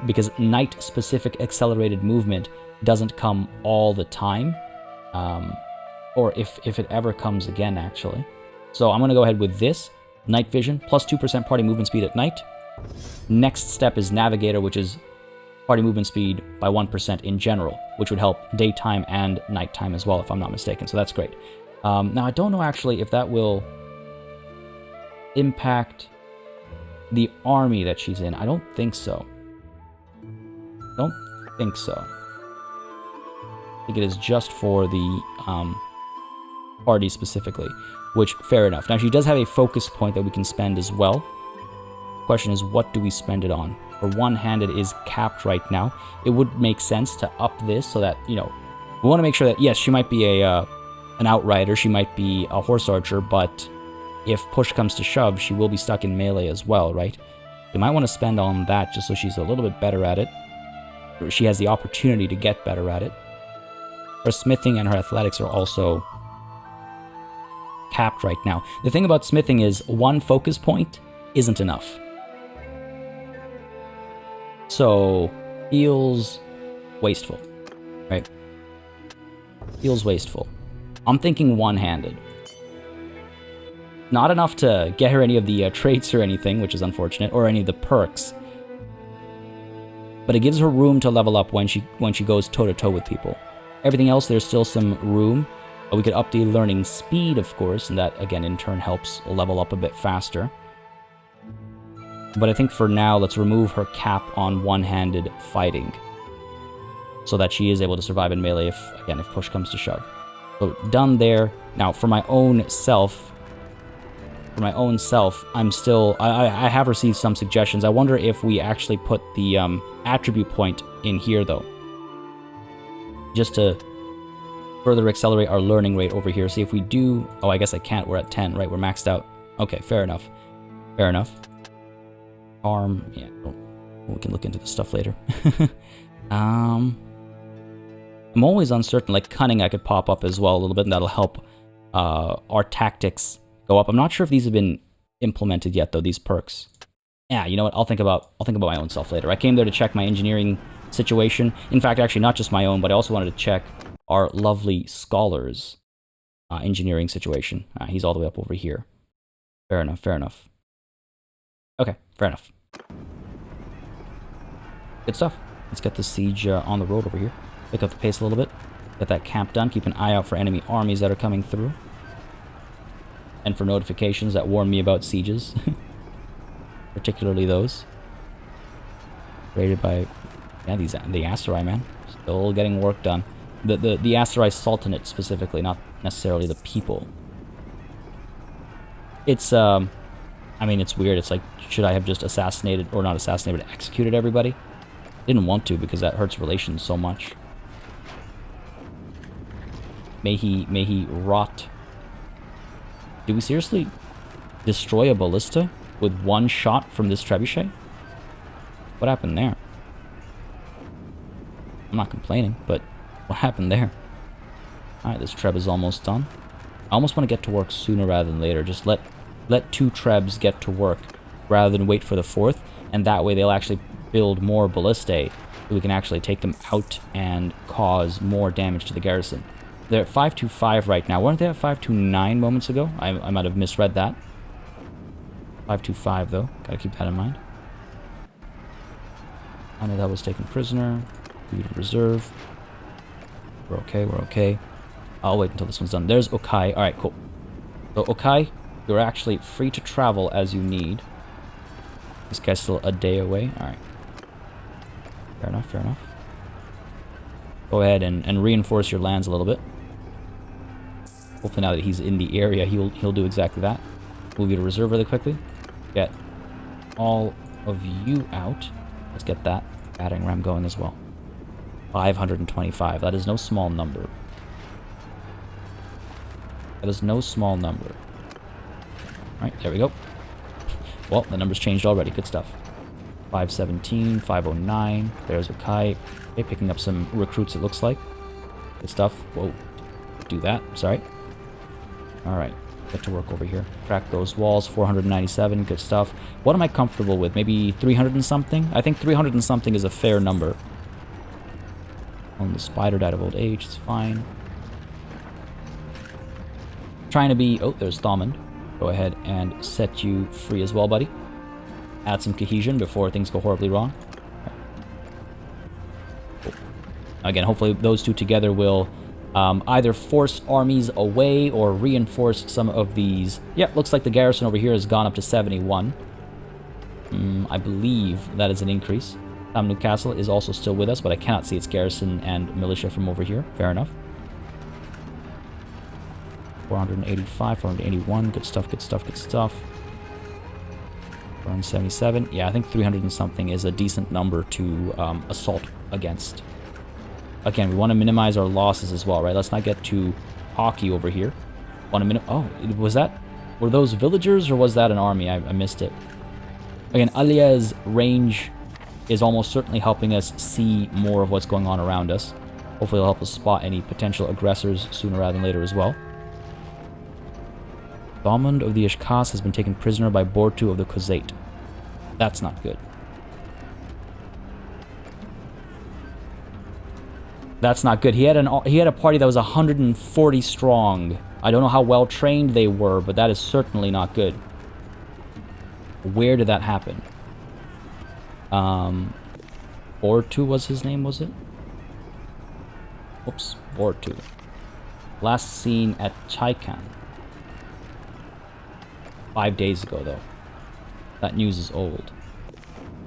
Speaker 1: because night-specific accelerated movement doesn't come all the time, or if it ever comes again, actually. So I'm going to go ahead with this, night vision, plus 2% party movement speed at night. Next step is navigator, which is party movement speed by 1% in general, which would help daytime and nighttime as well, if I'm not mistaken, so that's great. Now, I don't know, actually, if that will impact the army that she's in. I don't think so. I think it is just for the party specifically, which, fair enough. Now, she does have a focus point that we can spend as well. Question is, what do we spend it on? Her one-handed is capped right now. It would make sense to up this so that, we want to make sure that, yes, she might be an outrider, she might be a horse archer, but if push comes to shove, she will be stuck in melee as well, right? We might want to spend on that just so she's a little bit better at it. Or she has the opportunity to get better at it. Her smithing and her athletics are also capped right now. The thing about smithing is one focus point isn't enough. So, feels wasteful, right? Feels wasteful. I'm thinking one-handed. Not enough to get her any of the traits or anything, which is unfortunate, or any of the perks. But it gives her room to level up when she goes toe-to-toe with people. Everything else, there's still some room. We could up the learning speed, of course, and that, again, in turn helps level up a bit faster. But I think for now, let's remove her cap on one-handed fighting, so that she is able to survive in melee if push comes to shove. So, done there. Now, for my own self, I'm still... I have received some suggestions. I wonder if we actually put the attribute point in here, though. Just to further accelerate our learning rate over here. See if we do... Oh, I guess I can't. We're at 10, right? We're maxed out. Okay, fair enough. Fair enough. Arm... Yeah, we can look into this stuff later. I'm always uncertain. Like, cunning I could pop up as well a little bit, and that'll help our tactics go up. I'm not sure if these have been implemented yet, though, these perks. Yeah, you know what? I'll think about my own self later. I came there to check my engineering situation. In fact, actually, not just my own, but I also wanted to check our lovely scholar's engineering situation. He's all the way up over here. Fair enough, fair enough. Okay, fair enough. Good stuff. Let's get the siege on the road over here. Pick up the pace a little bit. Get that camp done. Keep an eye out for enemy armies that are coming through. And for notifications that warn me about sieges. Particularly those. Raided by... Yeah, the Aserai, man. Still getting work done. The Aserai Sultanate, specifically. Not necessarily the people. It's, I mean, it's weird. It's like, should I have just assassinated... Or not assassinated, but executed everybody? Didn't want to, because that hurts relations so much. May he rot. Did we seriously destroy a ballista with one shot from this trebuchet? What happened there? I'm not complaining, but what happened there? Alright, this treb is almost done. I almost want to get to work sooner rather than later. Just let 2 trebs get to work rather than wait for the 4th, and that way they'll actually build more ballistae so we can actually take them out and cause more damage to the garrison. They're at 525 right now. Weren't they at 529 moments ago? I might have misread that. 525 though. Gotta keep that in mind. I know that was taken prisoner. We to reserve. We're okay, we're okay. I'll wait until this one's done. There's Okai. Alright, cool. So Okai, you're actually free to travel as you need. This guy's still a day away. Alright. Fair enough, fair enough. Go ahead and reinforce your lands a little bit. Hopefully now that he's in the area, he'll do exactly that. Move you to reserve really quickly. Get all of you out. Let's get that battering ram going as well. 525. That is no small number. That is no small number. Alright, there we go. Well, the number's changed already. Good stuff. 517, 509. There's Okai. Okay, picking up some recruits, it looks like. Good stuff. Whoa. Do that. Sorry. Alright. Get to work over here. Crack those walls. 497. Good stuff. What am I comfortable with? Maybe 300 and something? I think 300 and something is a fair number. The spider died of old age. It's fine. Trying to be... Oh, there's Thomond. Go ahead and set you free as well, buddy. Add some cohesion before things go horribly wrong. Cool. Again, hopefully those two together will either force armies away or reinforce some of these. Yeah, looks like the garrison over here has gone up to 71. I believe that is an increase. New Castle is also still with us, but I cannot see its garrison and militia from over here. Fair enough. 485, 481. Good stuff, good stuff, good stuff. 477. Yeah, I think 300 and something is a decent number to assault against. Again, we want to minimize our losses as well, right? Let's not get too hockey over here. Want to Oh, was that... Were those villagers or was that an army? I missed it. Again, Alia's range is almost certainly helping us see more of what's going on around us. Hopefully it'll help us spot any potential aggressors sooner rather than later as well. Thomond of the Ishkas has been taken prisoner by Bortu of the Kozate. That's not good. That's not good. He had a party that was 140 strong. I don't know how well trained they were, but that is certainly not good. Where did that happen? Bortu was his name, was it? Oops, Bortu. Last seen at Chaikan. 5 days ago, though. That news is old.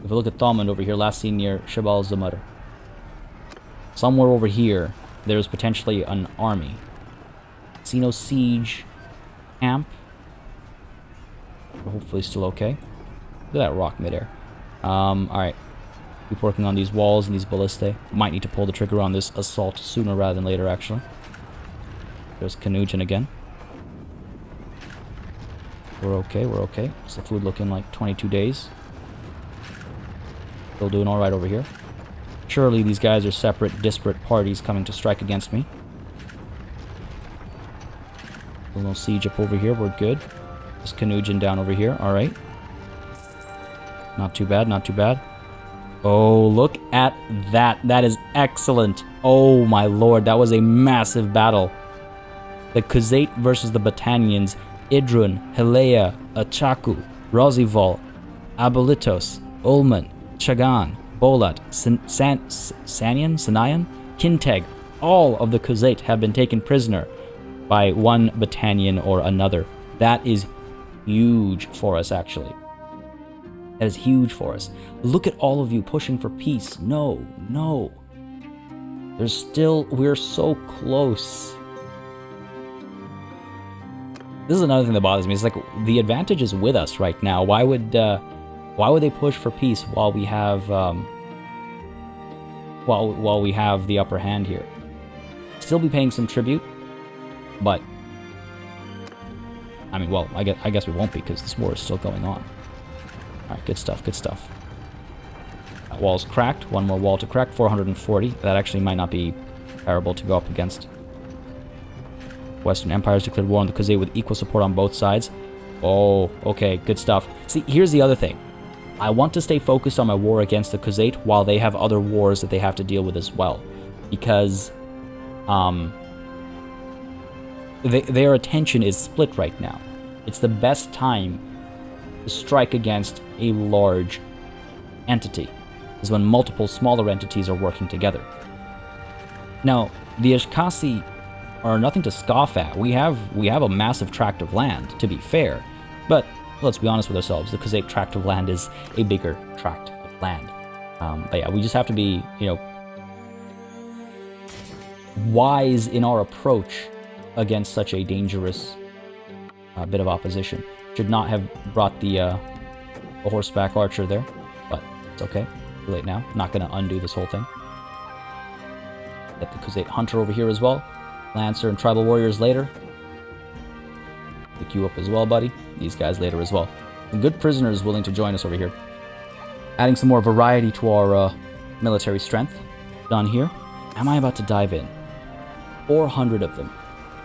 Speaker 1: If we look at Thomond over here, last seen near Shibal Zumar. Somewhere over here, there's potentially an army. See no siege camp. Hopefully still okay. Look at that rock midair. Alright. Keep working on these walls and these ballistae. Might need to pull the trigger on this assault sooner rather than later, actually. There's Kanujan again. We're okay, we're okay. What's the food looking like? 22 days. Still doing alright over here. Surely these guys are separate, disparate parties coming to strike against me. A little siege up over here, we're good. There's Kanujan down over here, alright. Not too bad, not too bad. Oh, look at that. That is excellent. Oh my lord, that was a massive battle. The Kozate versus the Battanians. Idrun, Helea, Achaku, Rozival, Abolitos, Ulman, Chagan, Bolat, Sanayan, Kinteg. All of the Kozate have been taken prisoner by one battalion or another. That is huge for us, actually. That is huge for us. Look at all of you pushing for peace. No, no. There's still... We're so close. This is another thing that bothers me. It's like the advantage is with us right now. Why would they push for peace while we have while we have the upper hand here? Still be paying some tribute, but I mean, well, I guess we won't be because this war is still going on. All right, good stuff, good stuff. That wall's cracked. One more wall to crack. 440. That actually might not be terrible to go up against. Western Empires declared war on the Kozate with equal support on both sides. Oh, okay, good stuff. See, here's the other thing. I want to stay focused on my war against the Kozate while they have other wars that they have to deal with as well. Because their attention is split right now. It's the best time to strike against a large entity. is when multiple smaller entities are working together. Now, the Ashkasi are nothing to scoff at. We have a massive tract of land, to be fair, but let's be honest with ourselves, the Khuzait tract of land is a bigger tract of land. But yeah, we just have to be, wise in our approach against such a dangerous bit of opposition. Should not have brought the horseback archer there, but it's okay. Too late now. Not going to undo this whole thing. Get the Khuzait hunter over here as well. Lancer and tribal warriors later. Pick you up as well, buddy. These guys later as well. Some good prisoners willing to join us over here. Adding some more variety to our military strength. Done here. Am I about to dive in? 400 of them.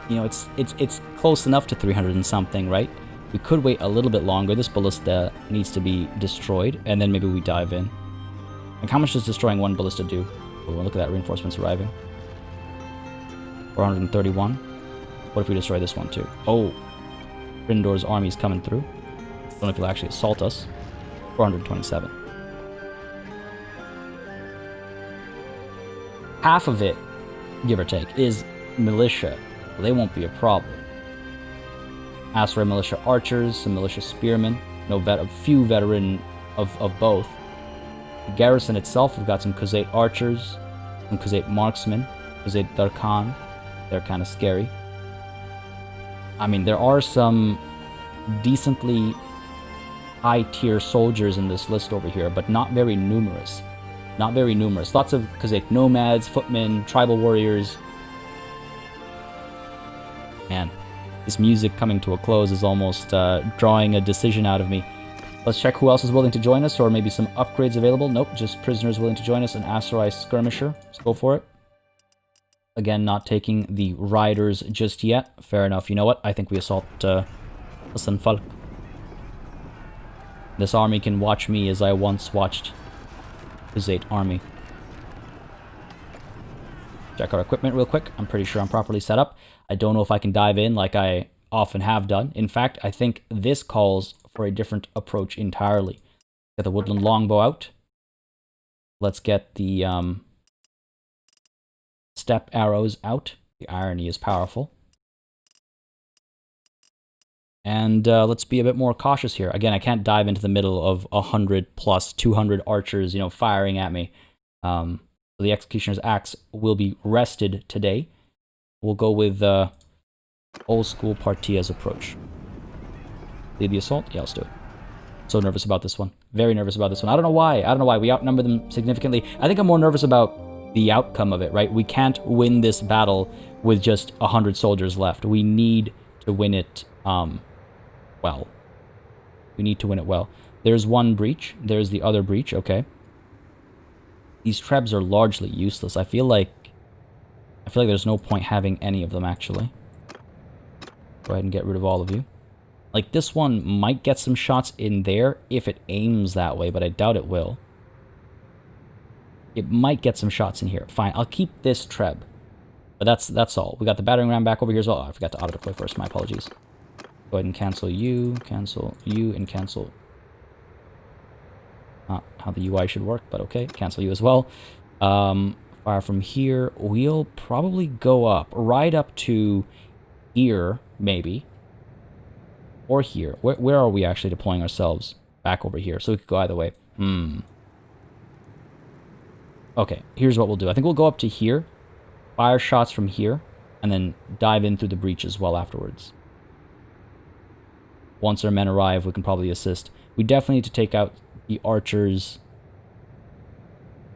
Speaker 1: It's close enough to 300 and something, right? We could wait a little bit longer. This ballista needs to be destroyed, and then maybe we dive in. Like, how much does destroying one ballista do? Oh, look at that, reinforcements arriving. 431. What if we destroy this one too? Oh, Brindor's army's coming through. Don't know if he'll actually assault us. 427. Half of it, give or take, is militia. They won't be a problem. Aserai militia archers, some militia spearmen, a few veteran of both. The garrison itself, we've got some Khuzait archers, some Khuzait marksmen, Khuzait Darkhan. They're kind of scary. I mean, there are some decently high-tier soldiers in this list over here, but not very numerous. Not very numerous. Lots of Khuzait nomads, footmen, tribal warriors. Man, this music coming to a close is almost drawing a decision out of me. Let's check who else is willing to join us, or maybe some upgrades available. Nope, just prisoners willing to join us. An Aserai skirmisher. Let's go for it. Again, not taking the riders just yet. Fair enough. You know what? I think we assault Hassanfalk. This army can watch me as I once watched Khuzait army. Check our equipment real quick. I'm pretty sure I'm properly set up. I don't know if I can dive in like I often have done. In fact, I think this calls for a different approach entirely. Get the woodland longbow out. Let's get the step arrows out. The irony is powerful. And let's be a bit more cautious here. Again, I can't dive into the middle of 100 plus 200 archers, firing at me. So the Executioner's Axe will be rested today. We'll go with old school Partia's approach. Lead the assault? Yeah, let's do it. So nervous about this one. Very nervous about this one. I don't know why. We outnumber them significantly. I think I'm more nervous about the outcome of it, right? We can't win this battle with just 100 soldiers left. We need to win it, well. We need to win it well. There's one breach. There's the other breach. Okay. These trebs are largely useless. I feel like there's no point having any of them, actually. Go ahead and get rid of all of you. Like, this one might get some shots in there if it aims that way, but I doubt it will. It might get some shots in here. Fine, I'll keep this treb. But that's all. We got the battering ram back over here as well. Oh, I forgot to auto-deploy first. My apologies. Go ahead and cancel you, and cancel... Not how the UI should work, but okay. Cancel you as well. Fire from here. We'll probably go up. Right up to here, maybe. Or here. Where are we actually deploying ourselves? Back over here. So we could go either way. Okay, here's what we'll do. I think we'll go up to here. Fire shots from here. And then dive in through the breach as well afterwards. Once our men arrive, we can probably assist. We definitely need to take out the archers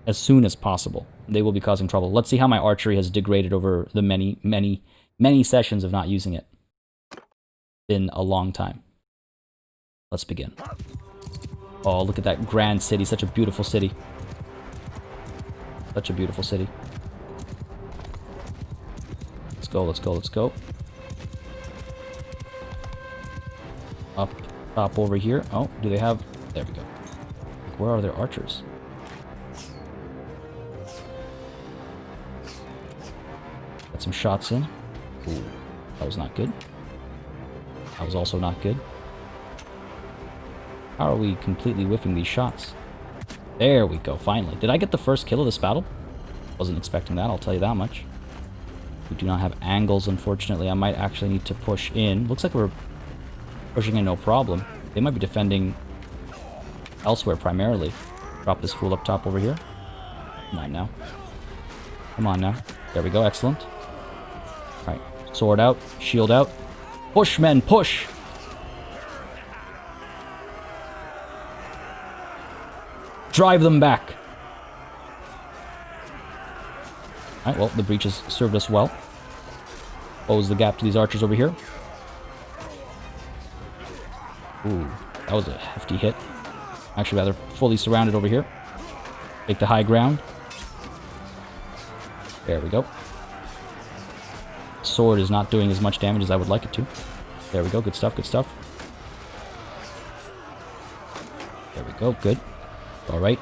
Speaker 1: as soon as possible. They will be causing trouble. Let's see how my archery has degraded over the many sessions of not using it. Been a long time. Let's begin. Oh, look at that grand city. Such a beautiful city. Such a beautiful city. Let's go, let's go, let's go. Up top over here. Oh, do they have... There we go. Where are their archers? Got some shots in. Ooh, that was not good. That was also not good. How are we completely whiffing these shots? There we go, finally. Did I get the first kill of this battle? Wasn't expecting that, I'll tell you that much. We do not have angles, unfortunately. I might actually need to push in. Looks like we're pushing in no problem. They might be defending elsewhere primarily. Drop this fool up top over here. Come on now. Come on now. There we go, excellent. Alright, sword out, shield out. Push, men, push! Drive them back! Alright, well, the breach has served us well. Close the gap to these archers over here. Ooh, that was a hefty hit. Actually, rather fully surrounded over here. Take the high ground. There we go. Sword is not doing as much damage as I would like it to. There we go, good stuff, good stuff. There we go, good. Alright.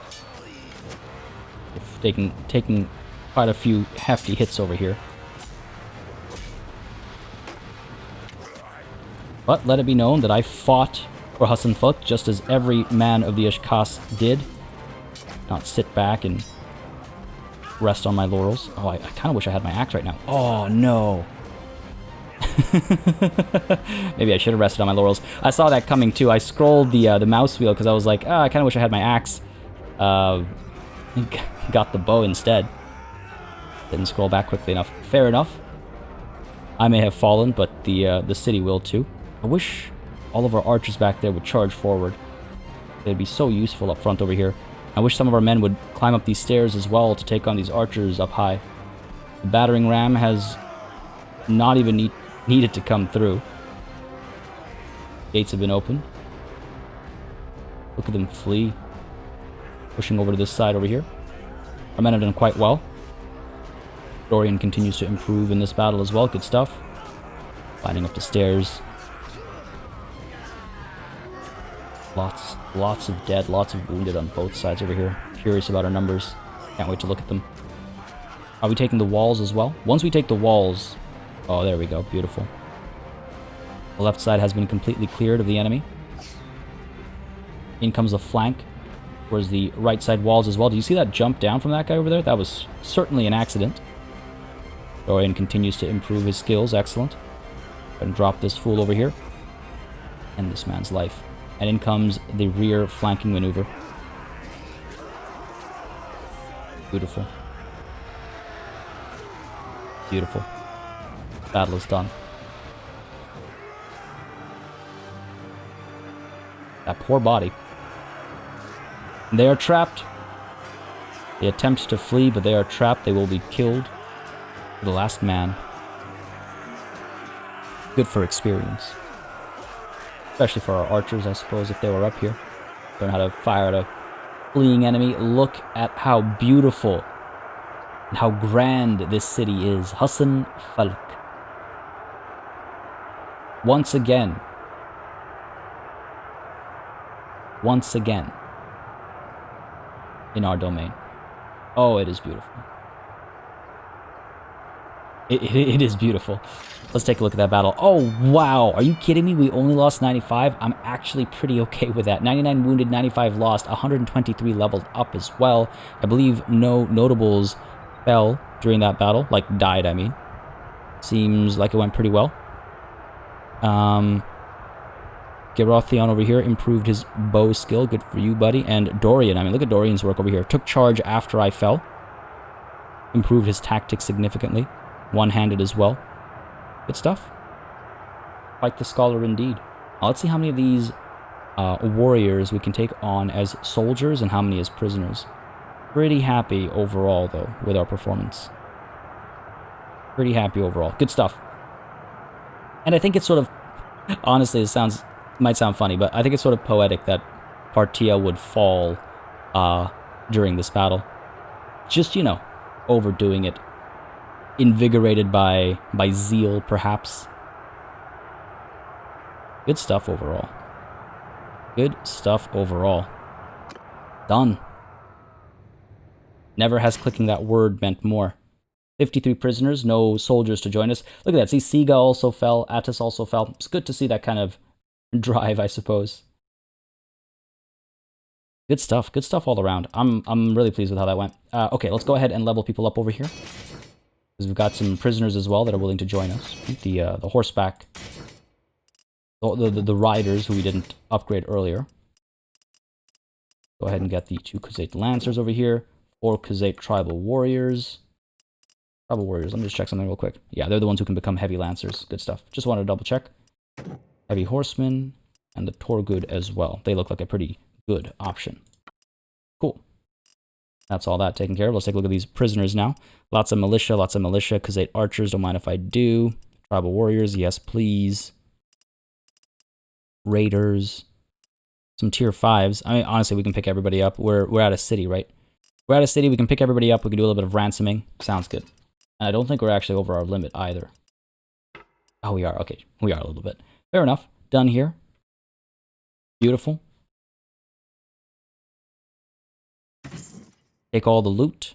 Speaker 1: Taking quite a few hefty hits over here. But let it be known that I fought for Hassanfalk just as every man of the Ishkas did. Not sit back and rest on my laurels. Oh, I kind of wish I had my axe right now. Oh, no. Maybe I should have rested on my laurels. I saw that coming too. I scrolled the mouse wheel because I was like, oh, I kind of wish I had my axe. Got the bow instead. Didn't scroll back quickly enough. Fair enough. I may have fallen, but the city will too. I wish all of our archers back there would charge forward. They'd be so useful up front over here. I wish some of our men would climb up these stairs as well to take on these archers up high. The battering ram has not even needed to come through. Gates have been opened. Look at them flee. Pushing over to this side over here. Our men have done quite well. Dorian continues to improve in this battle as well. Good stuff. Climbing up the stairs. Lots of dead, lots of wounded on both sides over here. Curious about our numbers. Can't wait to look at them. Are we taking the walls as well? Once we take the walls... Oh, there we go. Beautiful. The left side has been completely cleared of the enemy. In comes the flank. Towards the right side walls as well. Do you see that jump down from that guy over there? That was certainly an accident. Dorian continues to improve his skills. Excellent. And drop this fool over here. End this man's life. And in comes the rear flanking maneuver. Beautiful. Beautiful. Battle is done. That poor body. They are trapped. They attempt to flee, but they are trapped. They will be killed. The last man. Good for experience. Especially for our archers, I suppose, if they were up here. Learn how to fire at a fleeing enemy. Look at how beautiful and how grand this city is. Hassanfalk. Once again. Once again. In our domain. Oh, it is beautiful. It is beautiful. Let's take a look at that battle. Oh, wow. Are you kidding me? We only lost 95? I'm actually pretty okay with that. 99 wounded, 95 lost, 123 leveled up as well. I believe no notables fell during that battle. Like, died, I mean. Seems like it went pretty well. Gerothion over here improved his bow skill. Good for you, buddy. And Dorian. I mean, look at Dorian's work over here. Took charge after I fell. Improved his tactics significantly. One-handed as well. Good stuff. Quite the scholar indeed. Now, let's see how many of these warriors we can take on as soldiers and how many as prisoners. Pretty happy overall, though, with our performance. Pretty happy overall. Good stuff. And I think it's sort of... Honestly, it might sound funny, but I think it's sort of poetic that Partia would fall during this battle. Just, you know, overdoing it. Invigorated by zeal, perhaps. Good stuff overall. Good stuff overall. Done. Never has clicking that word meant more. 53 prisoners, no soldiers to join us. Look at that. See, Siga also fell. Attis also fell. It's good to see that kind of drive, I suppose. Good stuff. Good stuff all around. I'm really pleased with how that went. Okay, let's go ahead and level people up over here. Because we've got some prisoners as well that are willing to join us. The horseback... The riders who we didn't upgrade earlier. Go ahead and get the 2 Khuzait Lancers over here. 4 Khuzait Tribal Warriors. Tribal Warriors, let me just check something real quick. Yeah, they're the ones who can become Heavy Lancers. Good stuff. Just wanted to double check. Heavy Horsemen and the Torgud as well. They look like a pretty good option. Cool. That's all that taken care of. Let's take a look at these prisoners now. Lots of militia, Khuzait Archers, don't mind if I do. Tribal Warriors, yes please. Raiders. Some tier 5s. I mean, honestly, we can pick everybody up. We're at a city, right? We're at a city, we can pick everybody up, we can do a little bit of ransoming. Sounds good. And I don't think we're actually over our limit either. Oh, we are. Okay, we are a little bit. Fair enough. Done here. Beautiful. Take all the loot.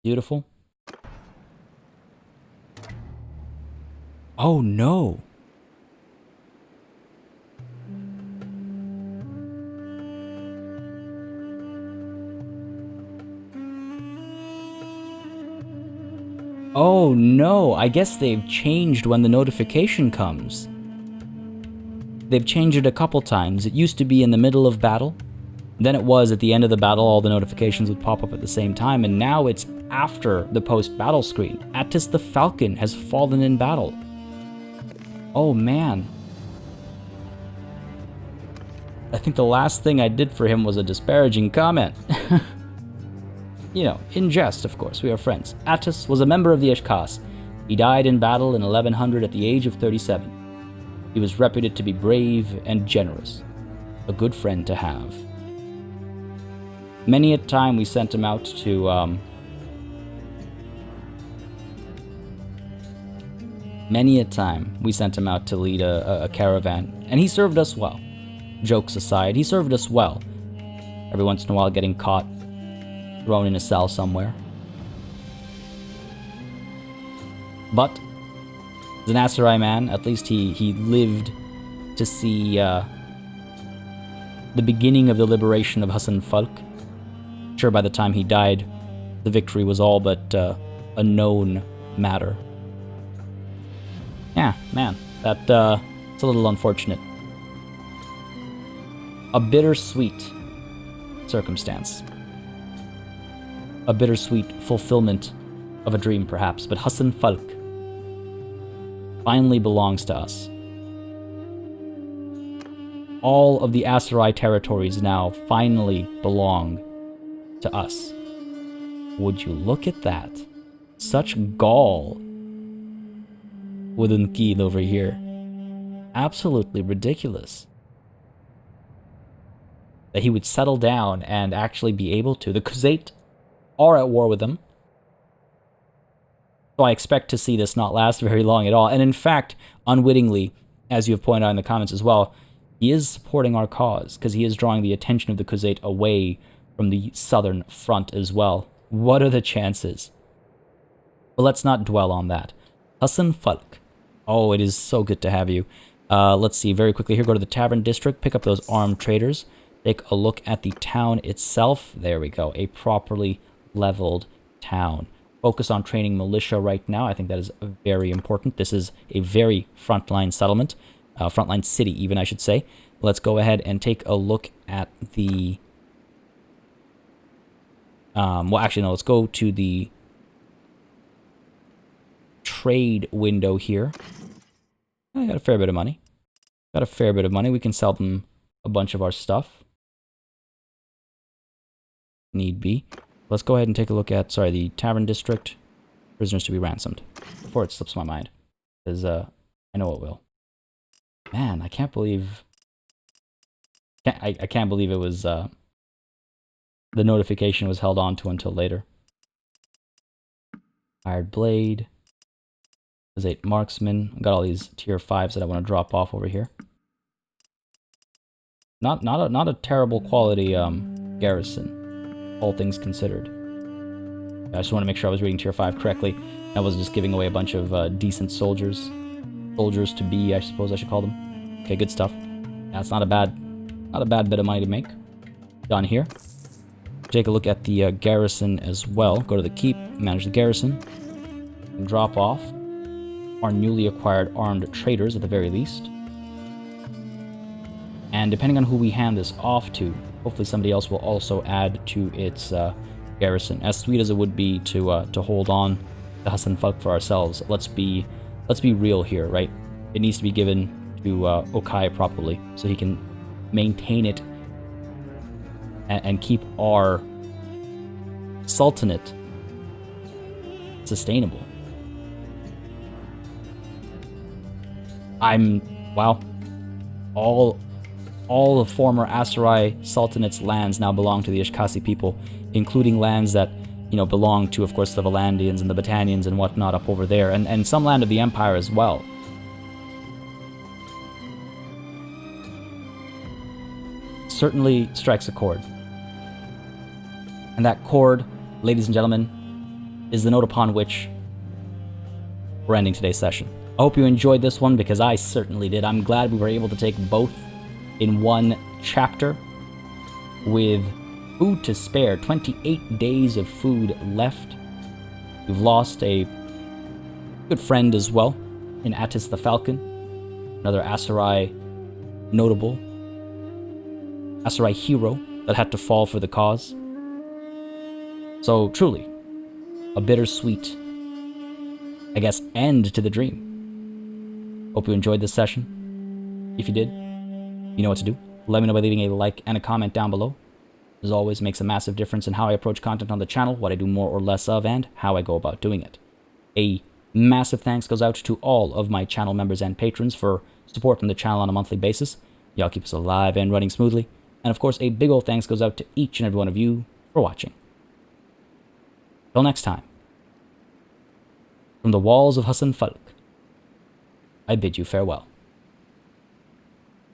Speaker 1: Beautiful. Oh, no. Oh no, I guess they've changed when the notification comes. They've changed it a couple times. It used to be in the middle of battle. Then it was at the end of the battle, all the notifications would pop up at the same time, and now it's after the post-battle screen. Attis the Falcon has fallen in battle. Oh man. I think the last thing I did for him was a disparaging comment. You know, in jest, of course, we are friends. Attis was a member of the Ishkas. He died in battle in 1100 at the age of 37. He was reputed to be brave and generous, a good friend to have. Many a time we sent him out to, lead a caravan, and he served us well. Jokes aside, he served us well. Every once in a while getting caught, thrown in a cell somewhere. But, as an Aserai man, at least he lived to see the beginning of the liberation of Hassanfalk. Sure, by the time he died, the victory was all but a known matter. Yeah, man, it's a little unfortunate. A bittersweet circumstance. A bittersweet fulfillment of a dream, perhaps, but Hassanfalk finally belongs to us. All of the Aserai territories now finally belong to us. Would you look at that? Such gall with Unkid over here. Absolutely ridiculous. That he would settle down and actually be able to. The Khuzait are at war with them. So I expect to see this not last very long at all. And in fact, unwittingly, as you have pointed out in the comments as well, he is supporting our cause, because he is drawing the attention of the Khuzait away from the southern front as well. What are the chances? But let's not dwell on that. Hassanfalk. Oh, it is so good to have you. Let's see, very quickly here, go to the Tavern District, pick up those armed traders, take a look at the town itself. There we go, a properly leveled town. Focus on training militia right now. I think that is very important. This is a very frontline settlement. Frontline city, even, I should say. Let's go ahead and take a look at the... well, actually, no, let's go to the trade window here. I got a fair bit of money. We can sell them a bunch of our stuff. Need be. Let's go ahead and take a look at, the Tavern District. Prisoners to be ransomed. Before it slips my mind. Because, I know it will. Man, I can't believe... I can't believe it was, the notification was held on to until later. Iron Blade. There's 8 Marksmen. I've got all these tier 5s that I want to drop off over here. Not a terrible quality, garrison, all things considered. I just want to make sure I was reading tier 5 correctly. I wasn't just giving away a bunch of decent soldiers. Soldiers to be, I suppose I should call them. Okay, good stuff. That's not a bad Not a bad bit of money to make. Done here. Take a look at the garrison as well. Go to the keep, manage the garrison, and drop off our newly acquired armed traders at the very least. And depending on who we hand this off to, hopefully somebody else will also add to its garrison. As sweet as it would be to hold on to Hassanfalk for ourselves, let's be real here, right? It needs to be given to Okai properly, so he can maintain it and keep our sultanate sustainable. Wow. All the former Aserai Sultanate's lands now belong to the Ishkasi people, including lands that, belong to, of course, the Valandians and the Battanians and whatnot up over there, and some land of the Empire as well. Certainly strikes a chord. And that chord, ladies and gentlemen, is the note upon which we're ending today's session. I hope you enjoyed this one, because I certainly did. I'm glad we were able to take both in one chapter with food to spare. 28 days of food left. We've lost a good friend as well in Attis the Falcon, another Aserai notable, Aserai hero that had to fall for the cause. So truly, a bittersweet, I guess, end to the dream. Hope you enjoyed this session. If you did, you know what to do. Let me know by leaving a like and a comment down below. As always, it makes a massive difference in how I approach content on the channel, what I do more or less of, and how I go about doing it. A massive thanks goes out to all of my channel members and patrons for supporting the channel on a monthly basis. Y'all keep us alive and running smoothly. And of course, a big ol' thanks goes out to each and every one of you for watching. Till next time, from the walls of Hassanfalk, I bid you farewell.